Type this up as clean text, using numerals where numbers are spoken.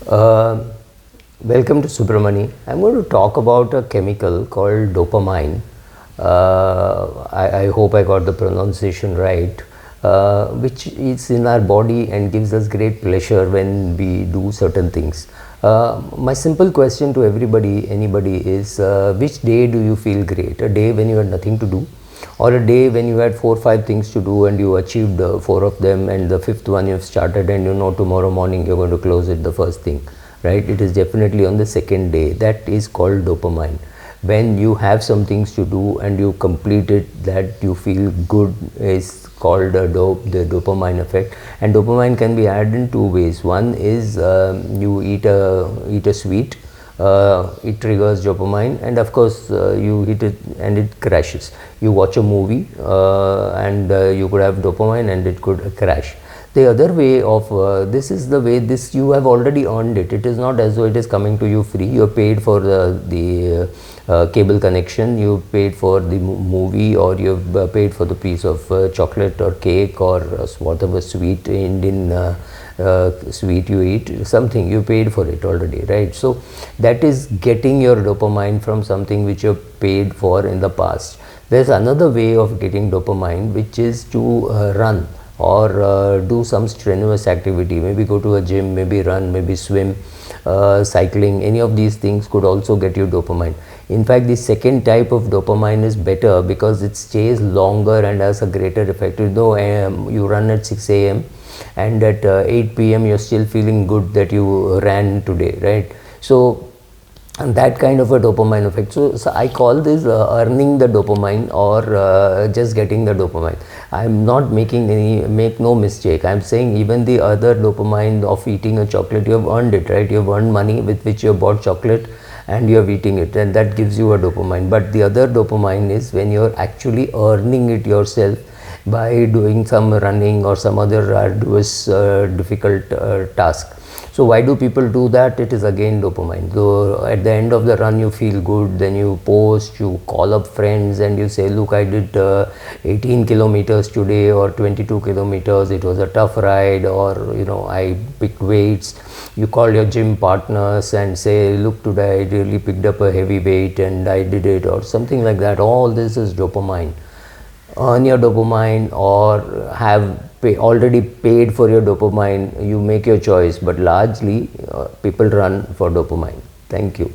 Uh, Welcome to Subramani. I'm going to talk about a chemical called dopamine. I hope I got the pronunciation right, which is in our body and gives us great pleasure when we do certain things. My simple question to anybody is which day do you feel great? A day when you had nothing to do, or a day when you had 4 or 5 things to do and you achieved 4 of them, and the fifth one you've started, and tomorrow morning you're going to close it the first thing, right? It is definitely on the second day. That is called dopamine. When you have some things to do and you complete it, that you feel good is called the dopamine effect. And dopamine can be added in two ways. One is you eat a sweet, it triggers dopamine, and of course you hit it and it crashes. You watch a movie and you could have dopamine and it could crash. The other way of this is the way this you have already earned it. It is not as though it is coming to you free. You have paid for the cable connection, you paid for the movie, or you have paid for the piece of chocolate or cake or whatever sweet Indian sweet you eat, something you paid for it already, right? So that is getting your dopamine from something which you have paid for in the past. There's another way of getting dopamine, which is to run or do some strenuous activity. Maybe go to a gym, maybe run, maybe swim, cycling. Any of these things could also get you dopamine. In fact, the second type of dopamine is better because it stays longer and has a greater effect. Though you run at 6 a.m. and at 8 p.m. you're still feeling good that you ran today, right? So, and that kind of a dopamine effect. So I call this earning the dopamine, or just getting the dopamine. I'm not make no mistake. I'm saying even the other dopamine of eating a chocolate, you have earned it, right? You have earned money with which you have bought chocolate and you are eating it, and that gives you a dopamine. But the other dopamine is when you're actually earning it yourself by doing some running or some other arduous difficult task. So why do people do that? It is again dopamine. So at the end of the run you feel good, then you post, you call up friends and you say, look, I did 18 kilometers today or 22 kilometers, it was a tough ride, or I picked weights. You call your gym partners and say, look, today I really picked up a heavy weight and I did it, or something like that. All this is dopamine. Earn your dopamine or already paid for your dopamine. You make your choice, but largely people run for dopamine. Thank you.